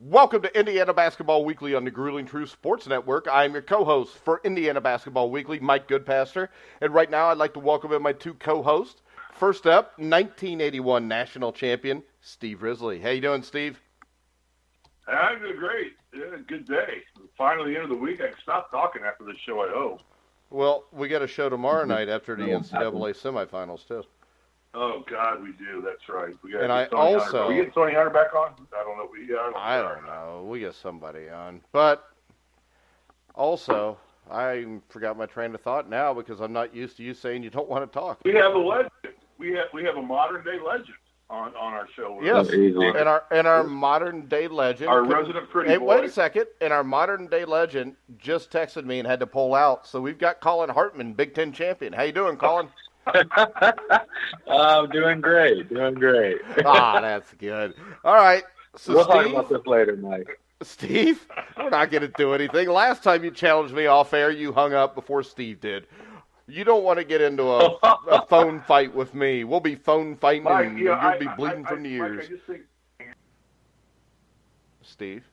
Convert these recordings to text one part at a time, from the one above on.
Welcome to Indiana Basketball Weekly on the Grueling Truth Sports Network. I'm your co-host for Indiana Basketball Weekly, Mike Goodpaster. And right now I'd like to welcome in my two co-hosts. First up, 1981 national champion, Steve Risley. How you doing, Steve? I'm doing great. Yeah, good day. Finally, the end of the week. I can stop talking after this show, I hope. Well, we got a show tomorrow night after the NCAA semifinals, too. Oh, God, we do. That's right. We got. And I Tony also... Hunter. Are we getting Tony Hunter back on? I don't know. I don't know. We get somebody on. But also, I forgot my train of thought now because I'm not used to you saying you don't want to talk. We have a legend. We have a modern-day legend on our show. Yes, and our modern-day legend. Our resident pretty boy. Wait a second. And our modern-day legend just texted me and had to pull out. So we've got Collin Hartman, Big Ten champion. How you doing, Collin? I'm doing great. That's good. All right. So we'll Steve, talk about this later, Mike. Steve, we're not going to do anything. Last time you challenged me off air, you hung up before Steve did. You don't want to get into a phone fight with me. We'll be phone fighting, Mike, and you'll be bleeding from the ears. Mike, I just think... Steve?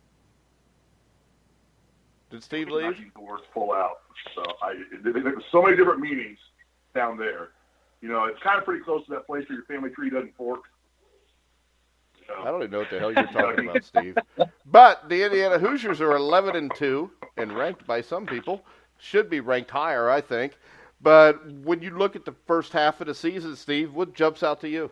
Did Steve leave? I use the words pull out. So there's so many different meanings down there. You know, it's kind of pretty close to that place where your family tree doesn't fork. So. I don't even know what the hell you're talking about, Steve. But the Indiana Hoosiers are 11-2 and ranked by some people. Should be ranked higher, I think. But when you look at the first half of the season, Steve, what jumps out to you?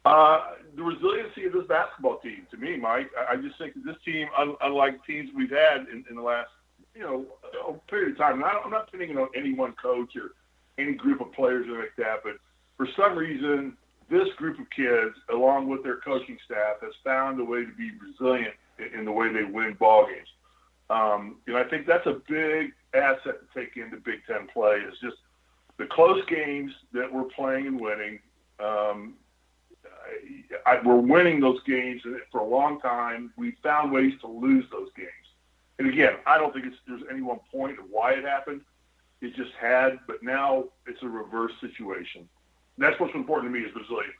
The resiliency of this basketball team, to me, Mike. I just think that this team, unlike teams we've had in the last, period of time, and I'm not pinning on any one coach or any group of players or like that, but for some reason, this group of kids, along with their coaching staff, has found a way to be resilient in the way they win ball games. I think that's a big asset to take into Big Ten play is just the close games that we're playing and winning. We're winning those games for a long time. We found ways to lose those games. And again, I don't think there's any one point of why it happened. It just had, but now it's a reverse situation. And that's what's important to me is resiliency.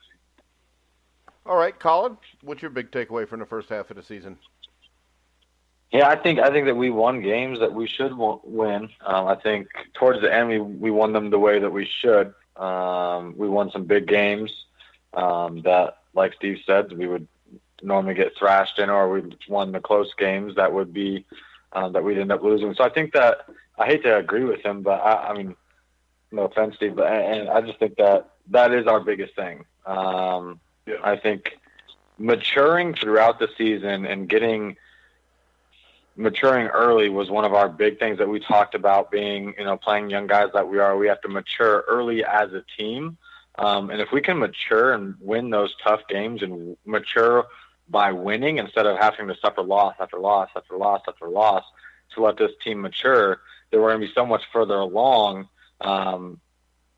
All right, Collin, what's your big takeaway from the first half of the season? Yeah, I think that we won games that we should win. I think towards the end we won them the way that we should. We won some big games that, like Steve said, we would normally get thrashed in, or we won the close games that would be that we'd end up losing. So I think that I hate to agree with him, but I mean, no offense, Steve, but and I just think that is our biggest thing. I think maturing throughout the season and maturing early was one of our big things that we talked about being, playing young guys that we are. We have to mature early as a team. And if we can mature and win those tough games and mature by winning instead of having to suffer loss after loss after loss after loss to let this team mature, then we're going to be so much further along,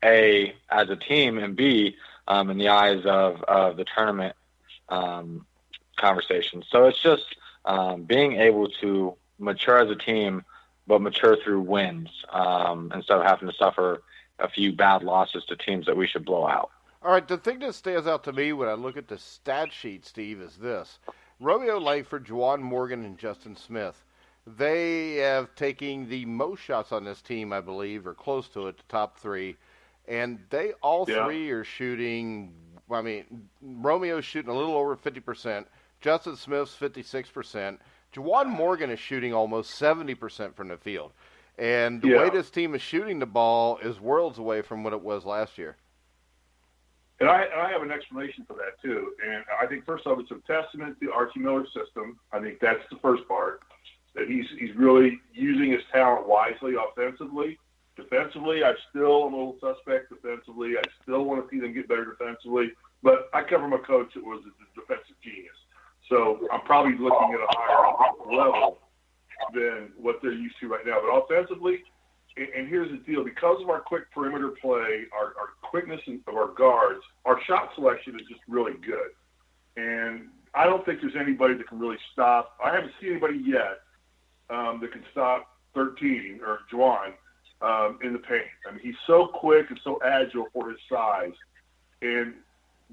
A, as a team, and B, in the eyes of the tournament conversation. So it's just being able to mature as a team, but mature through wins instead of having to suffer a few bad losses to teams that we should blow out. All right, the thing that stands out to me when I look at the stat sheet, Steve, is this. Romeo Langford, Juwan Morgan, and Justin Smith, they have taken the most shots on this team, I believe, or close to it, the top three. And they all three are shooting, Romeo's shooting a little over 50%. Justin Smith's 56%. Juwan Morgan is shooting almost 70% from the field. And the way this team is shooting the ball is worlds away from what it was last year. And I have an explanation for that, too. And I think, first off, it's a testament to Archie Miller's system. I think that's the first part, that he's really using his talent wisely offensively. Defensively, I still am a little suspect defensively. I still want to see them get better defensively. But I come from a coach that was a defensive genius. So I'm probably looking at a higher level than what they're used to right now. But offensively, and here's the deal, because of our quick perimeter play, our quickness of our guards, our shot selection is just really good. And I don't think there's anybody that can really stop. I haven't seen anybody yet that can stop 13 or Juwan in the paint. I mean, he's so quick and so agile for his size. And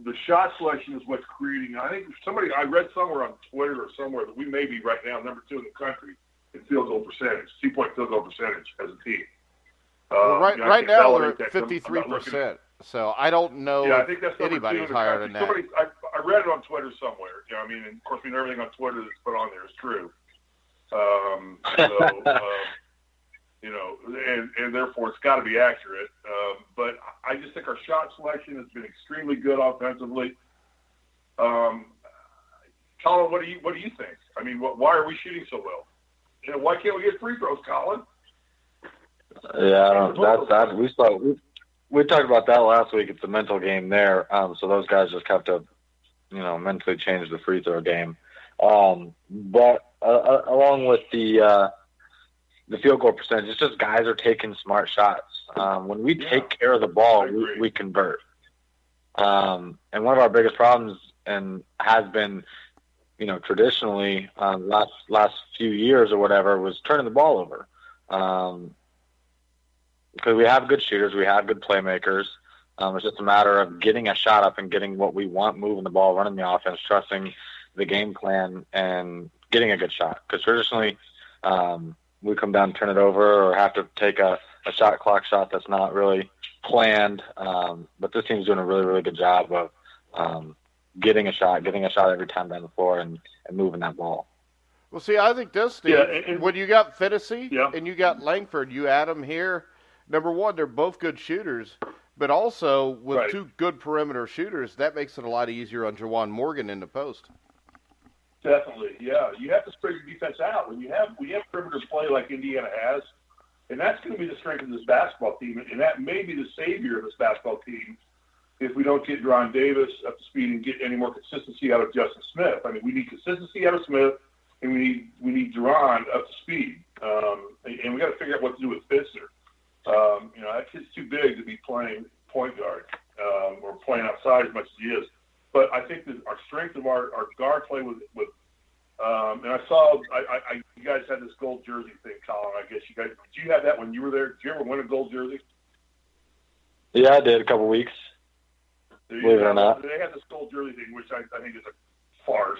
the shot selection is what's creating. I think I read somewhere on Twitter or somewhere that we may be right now number 2 in the country in field goal percentage, 2-point field goal percentage as a team. Well, right now we're at 53%. So I don't know I think that's anybody's higher than that. I read it on Twitter somewhere. You know, I mean, and of course, everything on Twitter that's put on there is true. You know, and therefore it's got to be accurate. But I just think our shot selection has been extremely good offensively. Colin, what do you think? I mean, why are we shooting so well? You know, why can't we get free throws, Colin? Yeah, we talked about that last week. It's a mental game there. So those guys just have to, mentally change the free throw game. But along with the field goal percentage, it's just guys are taking smart shots. When we take care of the ball, we convert. And one of our biggest problems and has been, traditionally last few years or whatever was turning the ball over. Because we have good shooters, we have good playmakers. It's just a matter of getting a shot up and getting what we want, moving the ball, running the offense, trusting the game plan, and getting a good shot. Because traditionally, we come down and turn it over or have to take a shot clock shot that's not really planned. But this team's doing a really, really good job of getting a shot every time down the floor and moving that ball. Well, see, I think this, Steve, when you got Finney and you got Langford, you add them here. Number one, they're both good shooters, but also with two good perimeter shooters, that makes it a lot easier on Juwan Morgan in the post. Definitely, yeah. You have to spread your defense out. When you have perimeter play like Indiana has, and that's going to be the strength of this basketball team, and that may be the savior of this basketball team if we don't get Deron Davis up to speed and get any more consistency out of Justin Smith. I mean, we need consistency out of Smith, and we need Deron up to speed. And we got to figure out what to do with Fitzner. That kid's too big to be playing point guard or playing outside as much as he is. But I think that our strength of our guard play with and I saw you guys had this gold jersey thing, Colin. I guess did you have that when you were there? Did you ever win a gold jersey? Yeah, I did a couple weeks. Believe it or not. They had this gold jersey thing, which I think is a farce.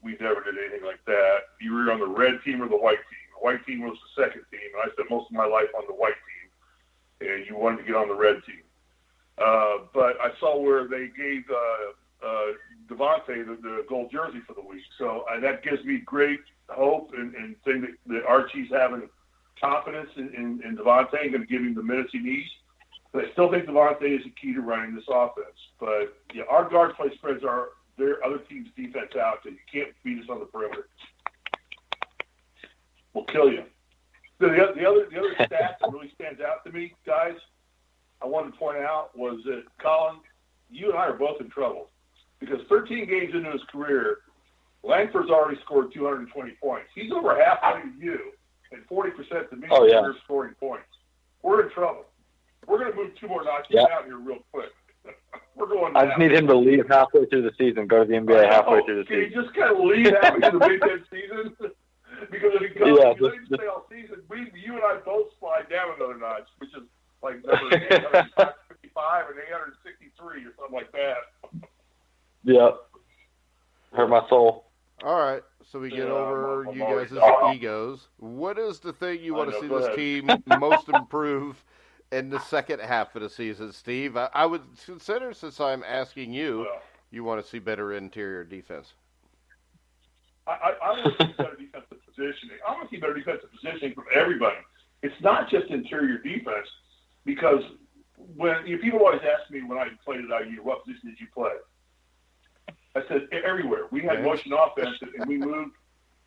We never did anything like that. You were on the red team or the white team. The white team was the second team, and I spent most of my life on the white team, and you wanted to get on the red team. But I saw where they gave Devontae the gold jersey for the week. So that gives me great hope and think that Archie's having confidence in Devontae and going to give him the minutes he needs. But I still think Devontae is the key to running this offense. But, our guard play spreads their other team's defense out, so you can't beat us on the perimeter. We'll kill you. The other stat that really stands out to me, guys, I wanted to point out was that, Colin, you and I are both in trouble because 13 games into his career, Langford's already scored 220 points. He's over halfway to you and 40% to me for scoring points. We're in trouble. We're going to move 2 more notches down here real quick. We're going down. I just need him to leave halfway through the season, go to the NBA halfway through the season. Can he just kind of leave halfway through the Big Ten season? Because if he goes, if he leaves stay all season, you and I both slide down another notch, which is like number 855 and 863 or something like that. Yep. Hurt my soul. All right, so we get over you guys' egos. What is the thing you want to see this team most improve in the second half of the season, Steve? I would consider, since I'm asking you, you want to see better interior defense. I want to see better defensive positioning. I want to see better defensive positioning from everybody. It's not just interior defense, because when people always ask me when I played at IU, what position did you play? I said everywhere. We had motion offense, and we moved.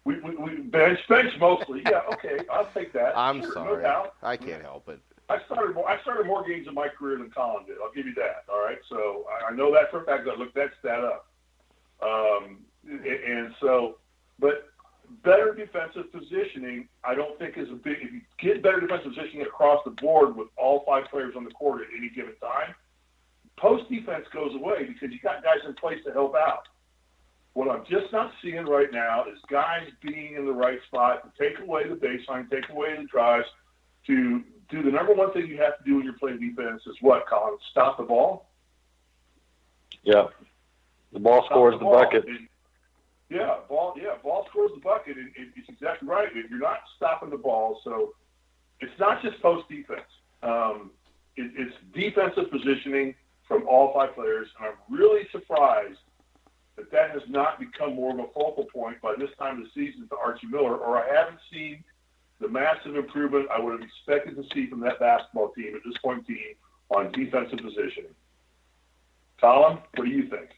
We bench mostly. Yeah, okay, I'll take that. I'm sure, sorry, no doubt. I can't help it. I started more games in my career than Colin did. I'll give you that. All right, so I know that for a fact. I looked that stat up. But better defensive positioning, I don't think is a big. If you get better defensive positioning across the board with all 5 players on the court at any given time, post defense goes away because you got guys in place to help out. What I'm just not seeing right now is guys being in the right spot to take away the baseline, take away the drives, to do the number one thing you have to do when you're playing defense is what, Colin? Stop the ball. Yeah. The ball scores the bucket. Ball scores the bucket. And it's exactly right. You're not stopping the ball, so it's not just post defense. It's defensive positioning from all five players, and I'm really surprised that has not become more of a focal point by this time of the season to Archie Miller, or I haven't seen the massive improvement I would have expected to see from that basketball team at this point in time on defensive positioning. Collin, what do you think?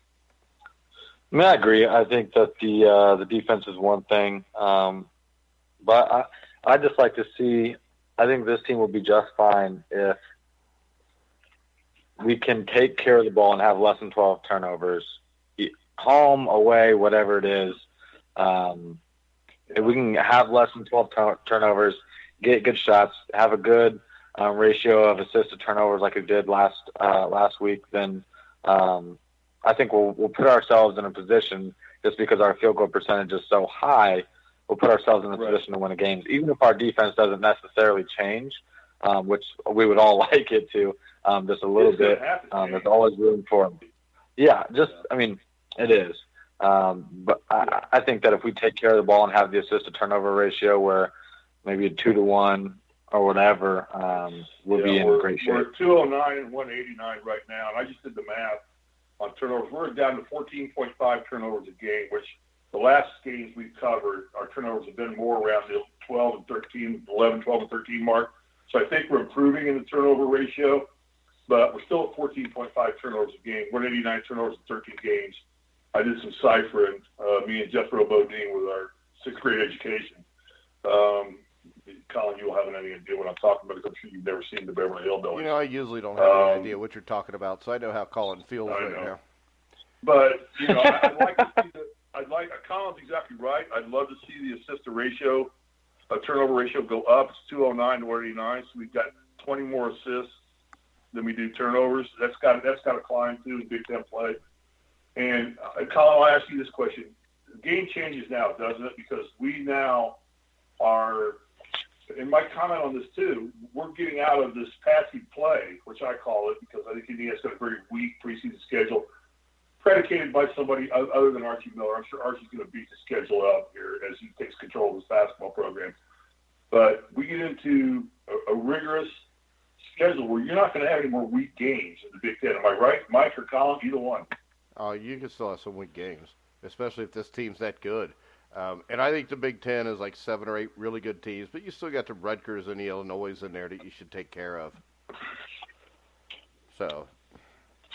I mean, I agree. I think that the defense is one thing, but I just like to see. I think this team will be just fine if we can take care of the ball and have less than 12 turnovers, home, away, whatever it is. If we can have less than 12 turnovers, get good shots, have a good ratio of assists to turnovers like we did last week, then I think we'll put ourselves in a position, just because our field goal percentage is so high, we'll put ourselves in a position to win a game. Even if our defense doesn't necessarily change, which we would all like it to, just a little bit. There's always room for them. Yeah, I mean, it is. But I think that if we take care of the ball and have the assist to turnover ratio where maybe a 2-to-1 or whatever, we'll be in great shape. We're at 209 and 189 right now, and I just did the math on turnovers. We're down to 14.5 turnovers a game, which the last games we've covered, our turnovers have been more around the 12 and 13 mark. So I think we're improving in the turnover ratio, but we're still at 14.5 turnovers a game. 189 turnovers in 13 games. I did some ciphering, me and Jethro Bodine with our sixth grade education. Collin, you will have any idea what I'm talking about, because I'm sure you've never seen the Beverly Hillbillies. You know, I usually don't have any idea what you're talking about, so I know how Collin feels right now. But, you know, I'd like to see Collin's exactly right. I'd love to see the assist to ratio, turnover ratio go up. It's 209 to 189, so we've got 20 more assists than we do turnovers. That's got to climb too in Big Ten play. And Collin, I'll ask you this question: the game changes now, doesn't it? Because we now are, and Mike comment on this too, we're getting out of this passive play, which I call it, because I think Indiana's got a very weak preseason schedule, predicated by somebody other than Archie Miller. I'm sure Archie's going to beat the schedule up here as he takes control of his basketball program. But we get into a rigorous schedule where you're not going to have any more weak games in the Big Ten. Am I right, Mike or Collin? Either one. You can still have some weak games, especially if this team's that good. And I think the Big Ten is like 7 or 8 really good teams, but you still got the Rutgers and the Illinois in there that you should take care of. So,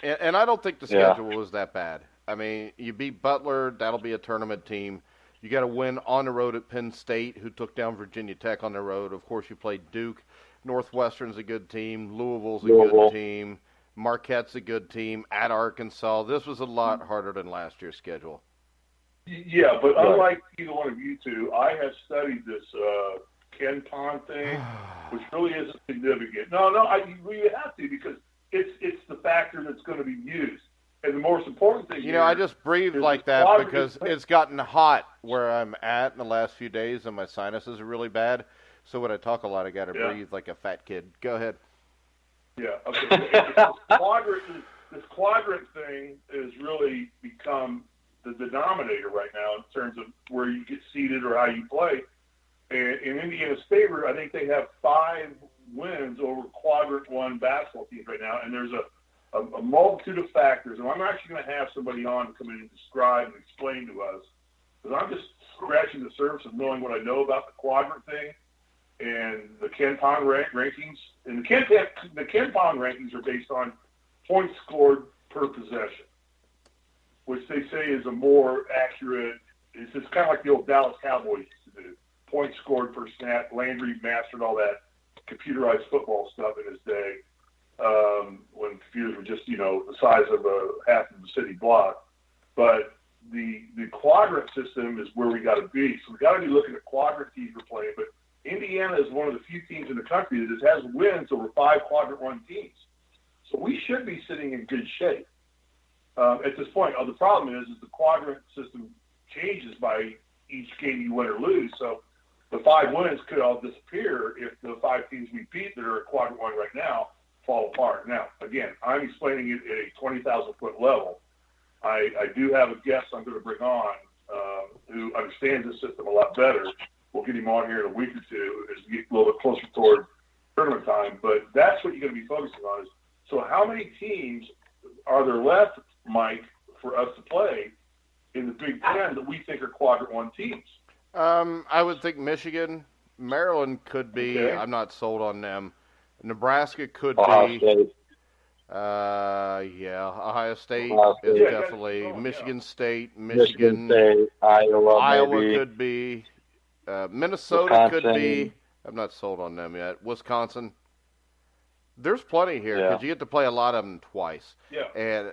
and I don't think the schedule is that bad. I mean, you beat Butler, that'll be a tournament team. You got to win on the road at Penn State, who took down Virginia Tech on the road. Of course, you played Duke. Northwestern's a good team. Louisville's a good team. Marquette's a good team. At Arkansas, this was a lot harder than last year's schedule. Yeah, but unlike either one of you two, I have studied this Ken Pond thing, which really isn't significant. No, you have to, because it's the factor that's going to be used. And the most important thing, I just breathe like that because it's gotten hot where I'm at in the last few days, and my sinuses are really bad. So when I talk a lot, I got to breathe like a fat kid. Go ahead. Yeah. Okay. This quadrant thing has really become the denominator right now in terms of where you get seated or how you play. And in Indiana's favor, I think they have 5 wins over quadrant 1 basketball teams right now, and there's a multitude of factors. And I'm actually going to have somebody on to come in and describe and explain to us, because I'm just scratching the surface of knowing what I know about the quadrant thing and the Ken Pond rankings. And the Ken Pond rankings are based on points scored per possession, which they say is a more accurate. It's kind of like the old Dallas Cowboys used to do. Points scored per snap. Landry mastered all that computerized football stuff in his day, when computers were just, the size of half of the city block. But the quadrant system is where we got to be. So we got to be looking at quadrant teams we're playing. But Indiana is one of the few teams in the country that has wins over 5 quadrant 1 teams. So we should be sitting in good shape at this point. The problem is the quadrant system changes by each game you win or lose. So the 5 wins could all disappear if the 5 teams we beat that are at quadrant 1 right now fall apart. Now, again, I'm explaining it at a 20,000-foot level. I do have a guest I'm going to bring on who understands the system a lot better. We'll get him on here in a week or two as we get a little bit closer toward tournament time. But that's what you're going to be focusing on is, so how many teams are there left, Mike, for us to play in the Big Ten that we think are quadrant one teams? I would think Michigan, Maryland could be. Okay. I'm not sold on them. Nebraska could Ohio be. State. Ohio State Ohio is State. definitely. Michigan State, Michigan State, Iowa maybe. could be. Minnesota could Wisconsin. be. I'm not sold on them yet. Wisconsin. There's plenty here Yeah. because you get to play a lot of them twice. Yeah. And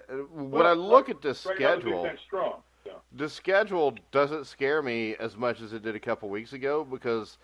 when I look at this Right now, the Big schedule, Ten's strong. Yeah. the schedule doesn't scare me as much as it did a couple weeks ago because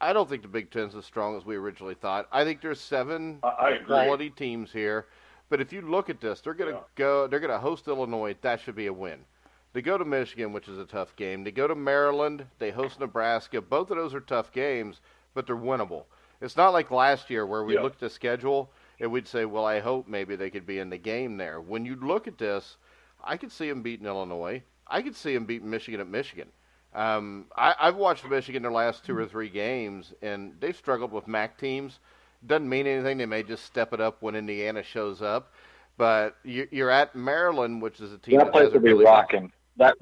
I don't think the Big Ten's as strong as we originally thought. I think there's 7 I agree. quality teams here. But if you look at this, they're going to they're going to host Illinois. That should be a win. They go to Michigan, which is a tough game. They go to Maryland. They host Nebraska. Both of those are tough games, but they're winnable. It's not like last year where we looked at the schedule and we'd say, well, I hope maybe they could be in the game there. When you look at this, I could see them beating Illinois. I could see them beating Michigan at Michigan. I've watched Michigan their last 2 or 3 games, and they've struggled with MAC teams. Doesn't mean anything. They may just step it up when Indiana shows up. But you're at Maryland, which is a team That place will be rocking. That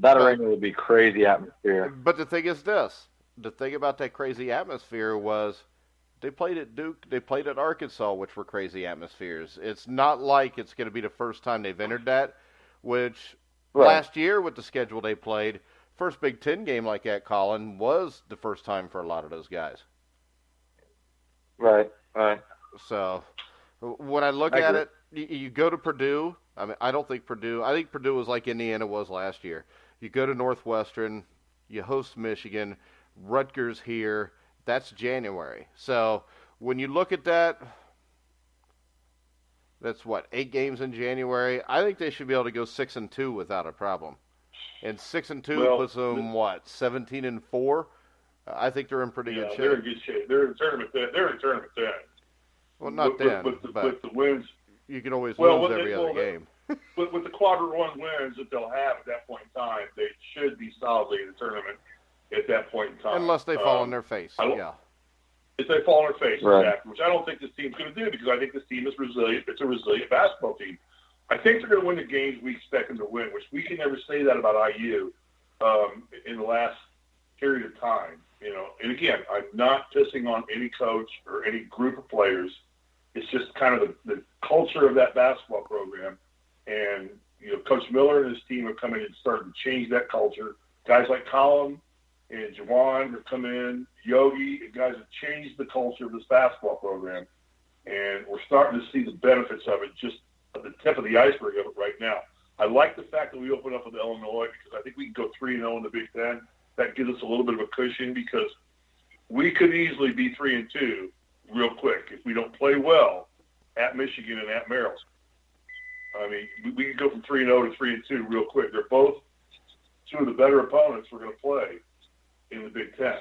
arena will be crazy atmosphere. But the thing is this. The thing about that crazy atmosphere was they played at Duke, they played at Arkansas, which were crazy atmospheres. It's not like it's going to be the first time they've entered that, which last year with the schedule they played, first Big Ten game like that, Collin, was the first time for a lot of those guys. Right. So when I look at it, you go to Purdue. I mean, I think Purdue was like Indiana was last year. You go to Northwestern, you host Michigan, Rutgers here. That's January. So when you look at that, that's 8 games in January. I think they should be able to go 6-2 without a problem. And 6-2 puts them 17-4. I think they're in pretty good shape. They're in good shape. They're in tournament then. Well, not then. With the wins, you can always lose every other game. With the quadrant one wins that they'll have at that point in time, they should be solidly in the tournament at that point in time. Unless they fall on their face. If they fall on their face, right. Exactly, which I don't think this team's going to do because I think this team is resilient. It's a resilient basketball team. I think they're going to win the games we expect them to win, which we can never say that about IU in the last period of time. And again, I'm not pissing on any coach or any group of players. It's just kind of the culture of that basketball program. And, Coach Miller and his team have come in and started to change that culture. Guys like Collin and Juwan have come in, Yogi, and guys have changed the culture of this basketball program. And we're starting to see the benefits of it, just at the tip of the iceberg of it right now. I like the fact that we opened up with Illinois because I think we can go 3-0 in the Big Ten. That gives us a little bit of a cushion because we could easily be 3-2 real quick if we don't play well at Michigan and at Maryland. I mean, we could go from 3-0 to 3-2 real quick. They're both 2 of the better opponents we're going to play in the Big Ten.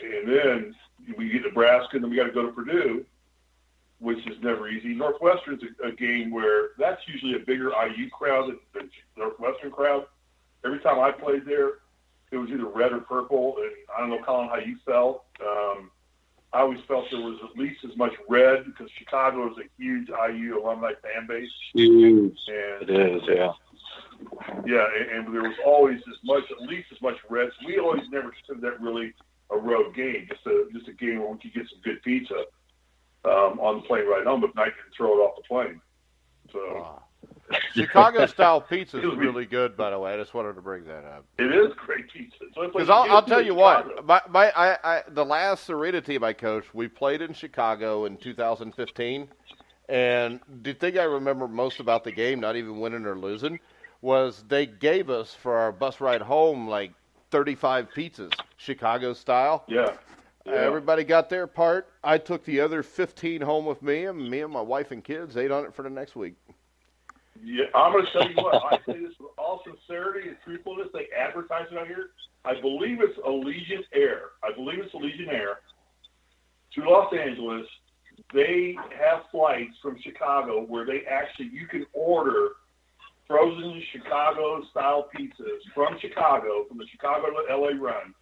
And then we get Nebraska, and then we got to go to Purdue, which is never easy. Northwestern's a game where that's usually a bigger IU crowd than the Northwestern crowd. Every time I played there, it was either red or purple, and I don't know, Collin, how you felt. I always felt there was at least as much red because Chicago is a huge IU alumni fan base. Huge. And, it is, yeah. Yeah, and there was always at least as much red. So we always never considered that really a road game, just a game where we could get some good pizza on the plane ride home, but not can throw it off the plane. So. Chicago-style pizza is really good, by the way. I just wanted to bring that up. It is great pizza. Because I'll tell you what, the last arena team I coached, we played in Chicago in 2015, and the thing I remember most about the game, not even winning or losing, was they gave us for our bus ride home 35 pizzas, Chicago style. Yeah. Everybody got their part. I took the other 15 home with me, and my wife and kids ate on it for the next week. Yeah, I'm going to tell you what. I say this with all sincerity and truthfulness. They advertise it out here. I believe it's Allegiant Air to Los Angeles they have flights from Chicago where you can order frozen Chicago-style pizzas from Chicago, from the Chicago to LA run,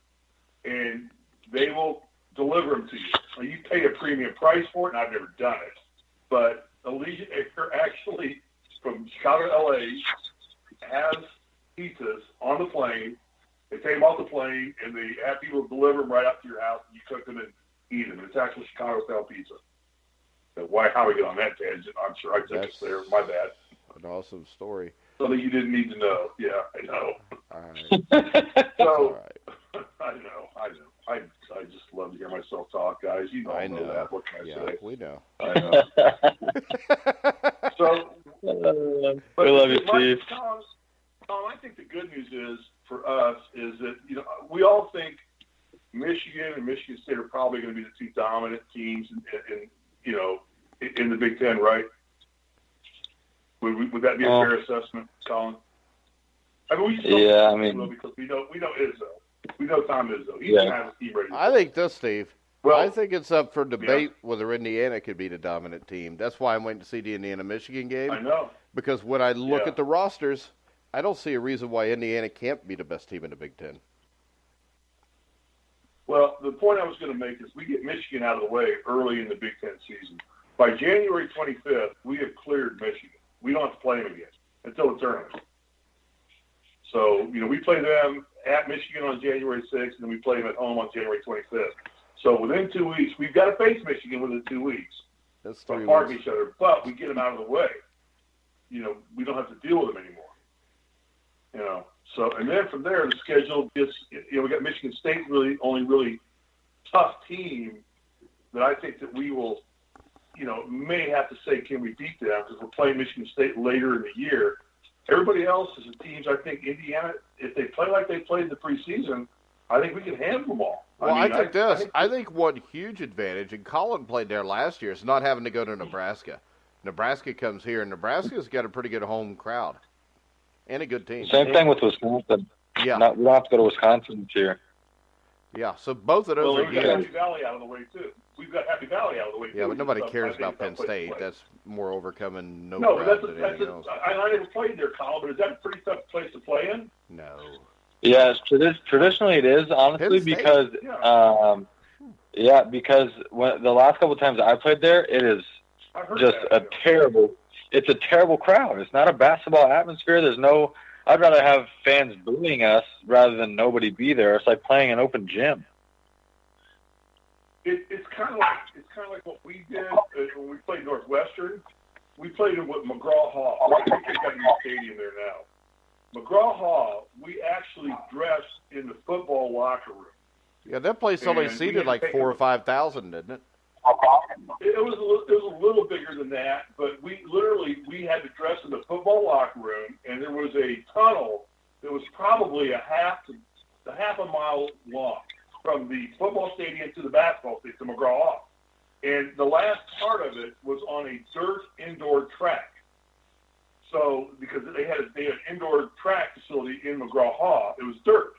and they will deliver them to you. Now, you pay a premium price for it, and I've never done it. But Allegiant Air actually, from Chicago to LA, has pizzas on the plane. They take them off the plane, and they have people deliver them right up to your house, and you cook them and eat them. It's actually Chicago-style pizza. So how we get on that tangent, I'm sure I took us there. My bad. An awesome story. Something you didn't need to know. Yeah, I know. All right. So, all right. I know. I just love to hear myself talk, guys. You all know that. What can I say? We know. I know. So, we love you, Steve. Tom, I think the good news is for us is that we all think Michigan and Michigan State are probably going to be the two dominant teams in the Big Ten, right? Would that be a fair assessment, Colin? I mean, because we know Izzo. We know Tom Izzo. He's going to have a team ready. I think this, Steve. Well, I think it's up for debate whether Indiana could be the dominant team. That's why I'm waiting to see the Indiana-Michigan game. I know. Because when I look at the rosters, I don't see a reason why Indiana can't be the best team in the Big Ten. Well, the point I was going to make is we get Michigan out of the way early in the Big Ten season. By January 25th, we have cleared Michigan. We don't have to play them again until the tournament. So, we play them at Michigan on January 6th, and then we play them at home on January 25th. So within 2 weeks, we've got to face Michigan within 2 weeks. That's 3 weeks. Apart from each other, but we get them out of the way. We don't have to deal with them anymore. So, and then from there, the schedule gets, we got Michigan State only really tough team that I think that we will, may have to say, can we beat them? Because we're playing Michigan State later in the year. Everybody else is the teams, I think Indiana, if they play like they played in the preseason, I think we can handle them all. Well, I think one huge advantage, and Collin played there last year, is not having to go to Nebraska. Nebraska comes here, and Nebraska's got a pretty good home crowd and a good team. Same thing with Wisconsin. Yeah. We don't have to go to Wisconsin this year. Yeah, so both of those are we've good. got Happy Valley out of the way, too. We've got Happy Valley out of the way, too. Yeah, but nobody cares about Penn State. That's more overcoming crowd than anything else. I never played there, Colin, but is that a pretty tough place to play in? No. Yeah, traditionally it is, honestly, because because when the last couple of times I played there, it is just it's a terrible crowd. It's not a basketball atmosphere. I'd rather have fans booing us rather than nobody be there. It's like playing an open gym. It's kind of like what we did when we played Northwestern. We played at McGraw Hall. I think they've got a new stadium there now. McGraw Hall, we actually dressed in the football locker room. Yeah, that place only seated like 4,000 or 5,000, didn't it? It was a little bigger than that, but we had to dress in the football locker room, and there was a tunnel that was probably a half a mile long from the football stadium to the basketball stadium to McGraw Hall. And the last part of it was on a dirt indoor track. So because they had an indoor track facility in McGraw Hall, it was dirt.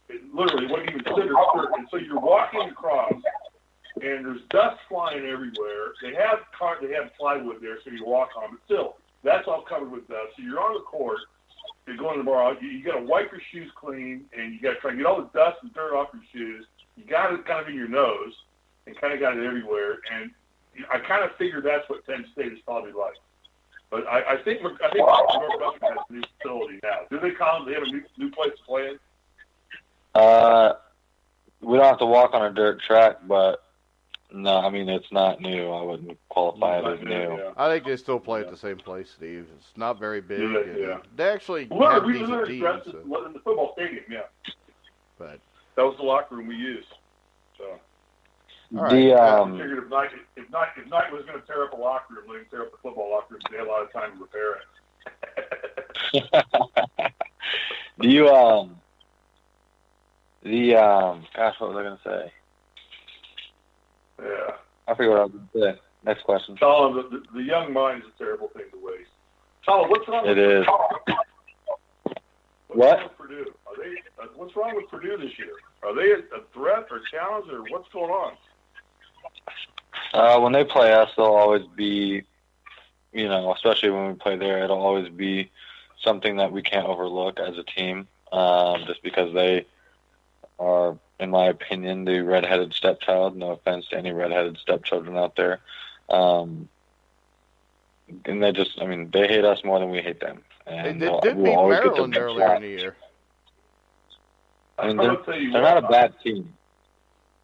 It literally wasn't even considered dirt. And so you're walking across, and there's dust flying everywhere. They have plywood there, so you walk on, but still, that's all covered with dust. So you're on the court, you're going to the bar, you got to wipe your shoes clean, and you got to try and get all the dust and dirt off your shoes. You got it kind of in your nose, and kind of got it everywhere. And I kind of figured that's what Penn State is probably like. But I think Northwestern has a new facility now. Do they, Colin? Do they have a new place to play in? We don't have to walk on a dirt track, but no, I mean, it's not new. I wouldn't qualify it as new. Yeah. I think they still play at the same place, Steve. It's not very big. Yeah. They actually have we decent literally teams. dressed in the football stadium, yeah. But that was the locker room we used. So. All right. I figured if Knight was going to tear up a locker room, let him tear up the football locker room. They had a lot of time to repair it. Gosh, what was I going to say? Yeah. I forget what I was going to say. Next question. Colin, the young mind is a terrible thing to waste. Colin, what's wrong with Purdue? What's wrong with Purdue? What's wrong with Purdue this year? Are they a threat or challenge, or what's going on? When they play us, they'll always be, especially when we play there, it'll always be something that we can't overlook as a team, just because they are, in my opinion, the redheaded stepchild. No offense to any redheaded stepchildren out there. And they hate us more than we hate them. And they did beat Maryland earlier in the year. I mean, they're not a bad team.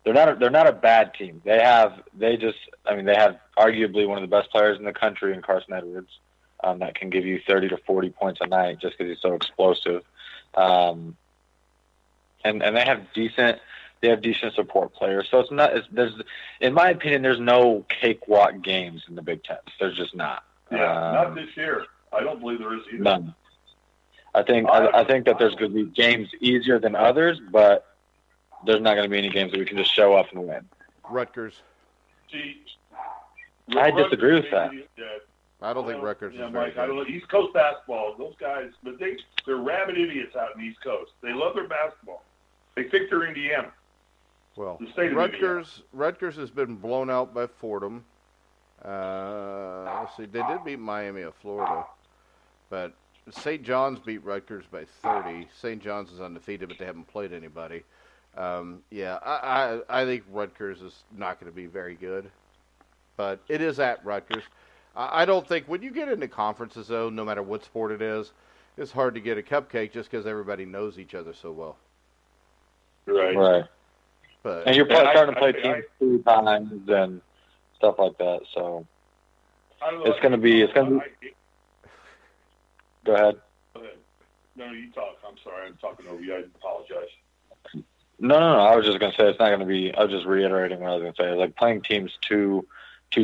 They're not a bad team. They have arguably one of the best players in the country in Carson Edwards, that can give you 30 to 40 points a night just because he's so explosive. And they have decent support players. So in my opinion, there's no cakewalk games in the Big Ten. There's just not. Yeah, not this year. I don't believe there is either. None. I think that there's going to be games easier than others, but there's not going to be any games that we can just show up and win. Rutgers. See, I disagree with that. I don't think Rutgers is very good. I don't know. East Coast basketball, those guys, but they're rabid idiots out in the East Coast. They love their basketball. They think they're Indiana. Well, the state of Indiana. Rutgers has been blown out by Fordham. Let's see, they did beat Miami of Florida, but St. John's beat Rutgers by 30. St. John's is undefeated, but they haven't played anybody. I think Rutgers is not going to be very good, but it is at Rutgers. I don't think when you get into conferences, though, no matter what sport it is, it's hard to get a cupcake just because everybody knows each other so well. Right. But, and you're starting to play teams 2 times and stuff like that, so it's going to be. Go ahead. No, you talk. I'm sorry. I'm talking over you. I apologize. No. I was just going to say it's not going to be. I was just reiterating what I was going to say. Like playing teams two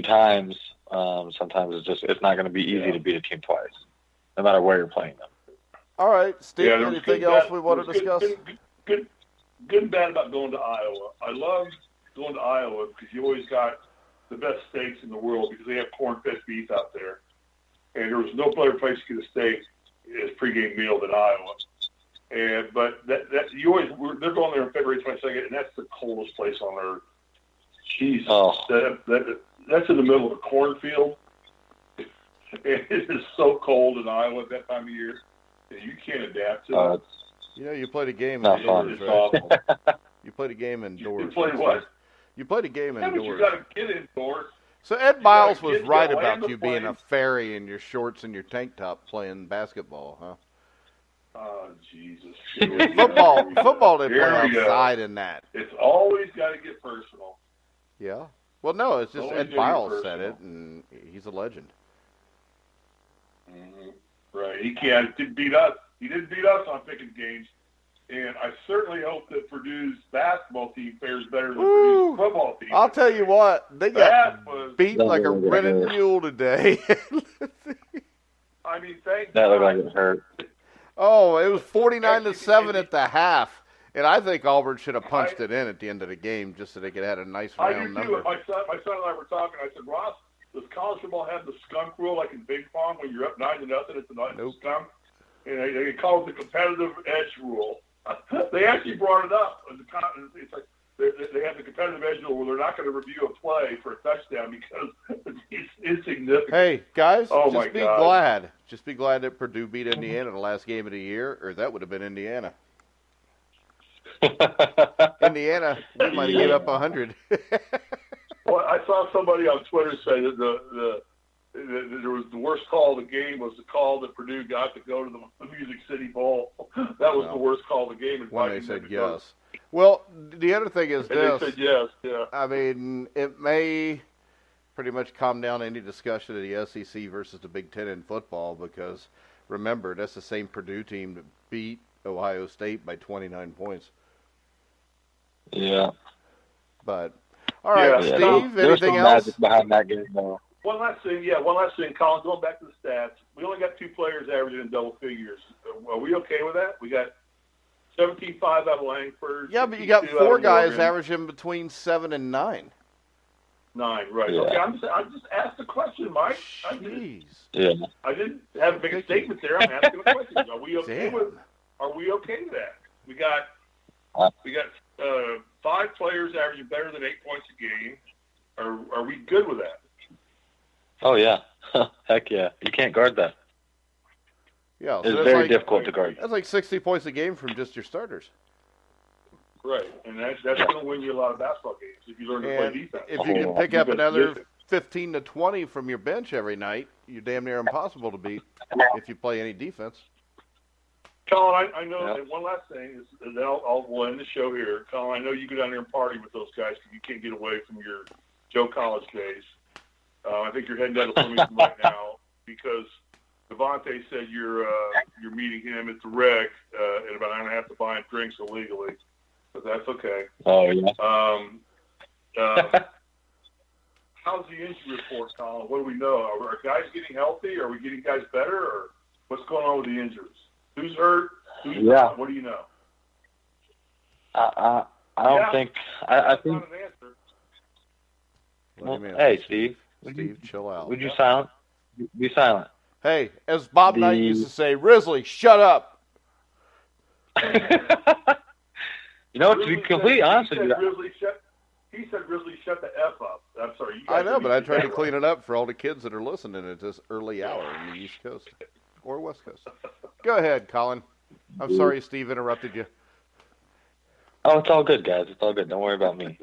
times. Sometimes it's not going to be easy to beat a team twice, no matter where you're playing them. All right, Steve. Anything else we want to discuss? Good and bad about going to Iowa. I love going to Iowa because you always got the best steaks in the world because they have corn-fed beef out there, and there was no better place to get a steak as pregame meal than Iowa. But they're going there on February 22nd, and that's the coldest place on earth. Jeez, that's in the middle of a cornfield. It is so cold in Iowa at that time of year that you can't adapt to it. You played a game indoors, right? Awful. You played a game indoors. You played what? You played a game indoors. But you got to get indoors. So Ed Miles was right about you being a fairy in your shorts and your tank top playing basketball, huh? Oh, Jesus. Football didn't play outside in that. It's always got to get personal. Yeah. Well, no, it's just Ed Miles said it, and he's a legend. Mm-hmm. Right. He didn't beat us. He didn't beat us on picking games. And I certainly hope that Purdue's basketball team fares better than Purdue's football team. I'll tell you what, they got beat like a rented mule today. I mean, thank God. That looked like it hurt. Oh, it was 49-7 at the half. And I think Auburn should have punched it in at the end of the game just so they could have had a nice round number. My son and I were talking. I said, Ross, does college football have the skunk rule like in Big Pong when you're up 9-0? It's a skunk. And they call it the competitive edge rule. They actually brought it up. It's like they have the competitive edge rule where they're not going to review a play for a touchdown because it's insignificant. Hey, guys, just be glad that Purdue beat Indiana in the last game of the year, or that would have been Indiana. Indiana, we might have given up 100. Well, I saw somebody on Twitter say that there was the worst call of the game was the call that Purdue got to go to the Music City Bowl. That was the worst call of the game. When they said yes. Well, the other thing is this. They said yes, yeah. I mean, it may pretty much calm down any discussion of the SEC versus the Big Ten in football because, remember, that's the same Purdue team that beat Ohio State by 29 points. Yeah. But, all right, Steve, anything else? Behind that game, though. One last thing, Colin, going back to the stats, we only got 2 players averaging in double figures. Are we okay with that? We got 17-5 out of Langford. Yeah, but you got 4 guys averaging between 7 and 9. 9, right. Yeah. Okay, I'm just asked a question, Mike. Jeez. I didn't have a big statement there. I'm asking a question. Are we okay with that? We got 5 players averaging better than 8 points a game. Are we good with that? Oh, yeah. Heck yeah. You can't guard that. Yeah, so It's that's very like, difficult to guard. That's like 60 points a game from just your starters. Right, and that's going to win you a lot of basketball games if you learn to play defense. If you can pick up another 15 to 20 from your bench every night, you're damn near impossible to beat if you play any defense. Collin, I know, and one last thing is that we'll end the show here. Collin, I know you go down there and party with those guys because you can't get away from your Joe College days. I think you're heading down to Bloomington right now because Devontae said you're meeting him at the rec in about an hour and a half to buy him drinks illegally, but that's okay. Oh, yeah. How's the injury report, Collin? What do we know? Are guys getting healthy? Are we getting guys better? Or what's going on with the injuries? Who's hurt? Who's not? What do you know? I don't think. I think. Well, hey, Steve. Chill out. Would you silent? Be silent. Hey, as Bob Knight used to say, Risley, shut up. You know, to be completely honest with you, he said, Risley, shut the F up. I'm sorry. I know, but I tried to clean it up for all the kids that are listening at this early hour in the East Coast or West Coast. Go ahead, Collin. I'm sorry Steve interrupted you. Oh, it's all good, guys. It's all good. Don't worry about me.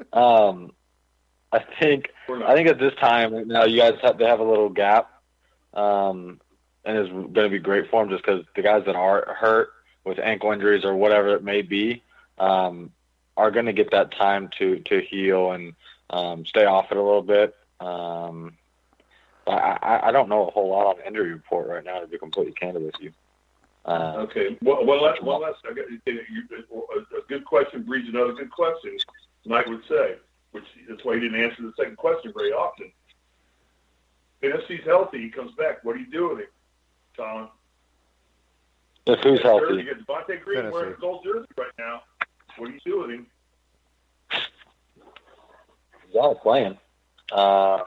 I think at this time now you guys they have a little gap, and it's going to be great for them just because the guys that are hurt with ankle injuries or whatever it may be are going to get that time to heal and stay off it a little bit. I don't know a whole lot on the injury report right now, to be completely candid with you. Okay. One last. I got a good question breeds another good question. Mike would say, which that's why he didn't answer the second question very often. If he's healthy, he comes back. What do you do with him, Collin? If who's healthy? You got Devontae Green wearing a gold jersey right now. What do you do with him? He's out playing. Because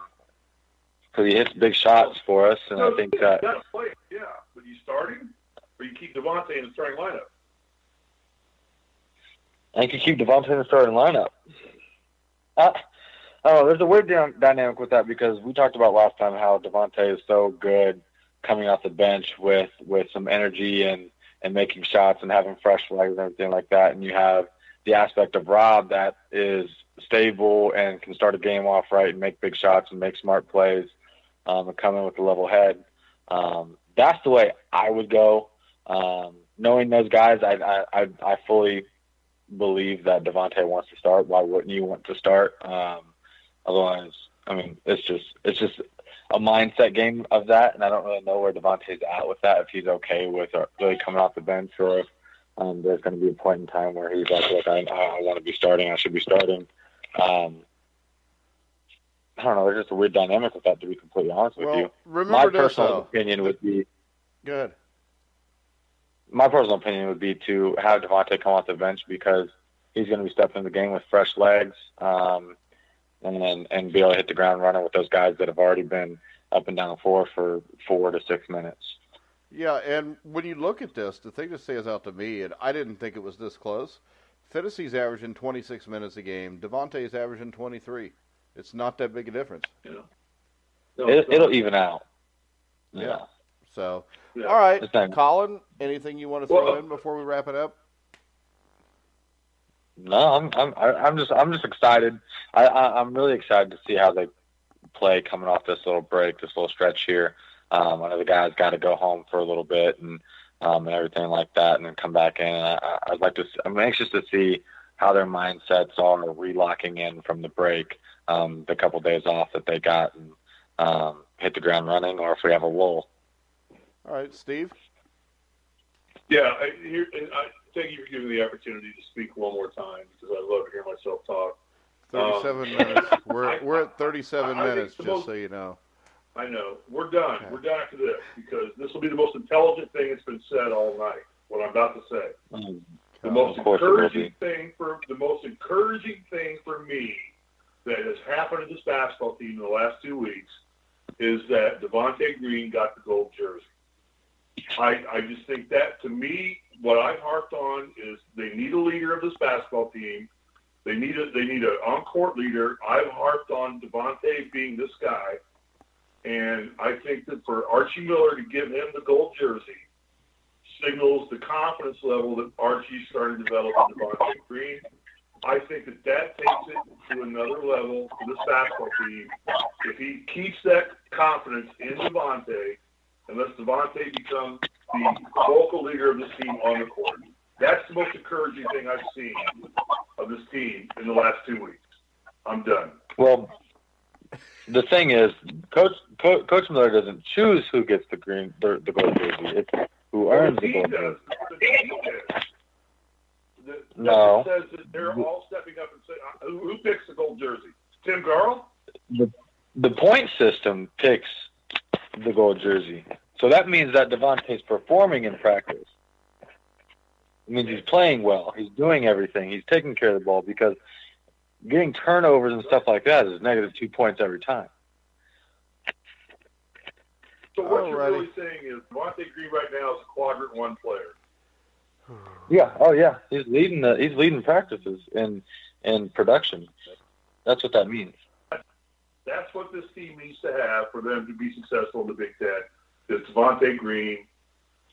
he hits big shots for us, and I think that. He's not playing, yeah. But you start him, or you keep Devontae in the starting lineup? I think you keep Devontae in the starting lineup. There's a weird dynamic with that because we talked about last time how Devontae is so good coming off the bench with some energy and making shots and having fresh legs and everything like that. And you have the aspect of Rob that is stable and can start a game off right and make big shots and make smart plays and come in with a level head. That's the way I would go. Knowing those guys, I fully believe that Devontae wants to start. Why wouldn't you want to start? Otherwise, I mean, it's just a mindset game of that, and I don't really know where Devontae's at with that, if he's okay with really coming off the bench or if there's going to be a point in time where he's like, look, I want to be starting. I should be starting. I don't know. There's just a weird dynamic with that, to be completely honest with you. My personal opinion would be good. My personal opinion would be to have Devontae come off the bench because he's going to be stepping in the game with fresh legs and be able to hit the ground running with those guys that have already been up and down the floor for 4 to 6 minutes. Yeah, and when you look at this, the thing that stands out to me, and I didn't think it was this close, Finney's averaging 26 minutes a game. Devontae's averaging 23. It's not that big a difference. Yeah. It'll even out. Yeah. So, all right, Collin, anything you want to throw in before we wrap it up? No, I'm just excited. I'm really excited to see how they play coming off this little break, this little stretch here. I know the guys got to go home for a little bit and everything like that, and then come back in. And I'm anxious to see how their mindsets are relocking in from the break, the couple days off that they got, and hit the ground running, or if we have a lull. All right, Steve. Yeah, thank you for giving me the opportunity to speak one more time because I love to hear myself talk. 37 minutes. We're at 37 minutes, just so you know. I know. We're done. Okay. We're done after this because this will be the most intelligent thing that's been said all night, what I'm about to say. The most encouraging thing for me that has happened to this basketball team in the last 2 weeks is that Devontae Green got the gold jersey. I just think that, to me, what I've harped on is they need a leader of this basketball team. They need an on-court leader. I've harped on Devontae being this guy, and I think that for Archie Miller to give him the gold jersey signals the confidence level that Archie's starting to develop in Devontae Green. I think that takes it to another level for this basketball team. If he keeps that confidence in Devontae, and lets Devontae become the vocal leader of this team on the court. That's the most encouraging thing I've seen of this team in the last 2 weeks. I'm done. Well, the thing is, Coach Miller doesn't choose who gets the gold jersey. It's who earns the gold jersey. No. Says that they're all stepping up and saying, who picks the gold jersey? Tim Garl? The point system picks the gold jersey. So that means that Devontae's performing in practice. It means he's playing well. He's doing everything. He's taking care of the ball, because getting turnovers and stuff like that is negative 2 points every time. So what you're really saying is Devontae Green right now is a quadrant 1 player. Yeah. Oh, yeah. He's leading practices and production. That's what that means. That's what this team needs to have for them to be successful in the Big Ten. It's Devontae Green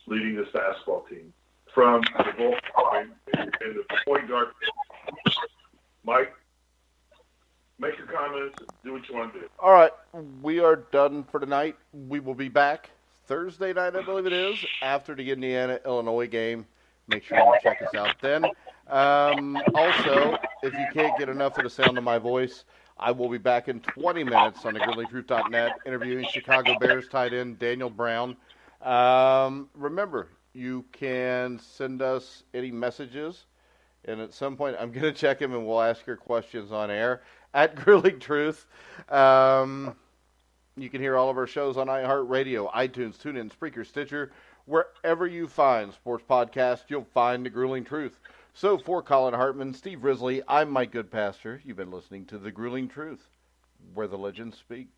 leading this basketball team from the goal line and the point guard. Mike, make your comments. Do what you want to do. All right, we are done for tonight. We will be back Thursday night, I believe it is, after the Indiana-Illinois game. Make sure you check us out then. Also, if you can't get enough of the sound of my voice, I will be back in 20 minutes on the GridleyTruth.net interviewing Chicago Bears tight end Daniel Brown. Remember, you can send us any messages, and at some point I'm going to check them and we'll ask your questions on air at Grilling Truth. You can hear all of our shows on iHeartRadio, iTunes, TuneIn, Spreaker, Stitcher. Wherever you find sports podcasts, you'll find the Grueling Truth. So for Collin Hartman, Steve Risley, I'm Mike Goodpaster. You've been listening to the Grueling Truth, where the legends speak.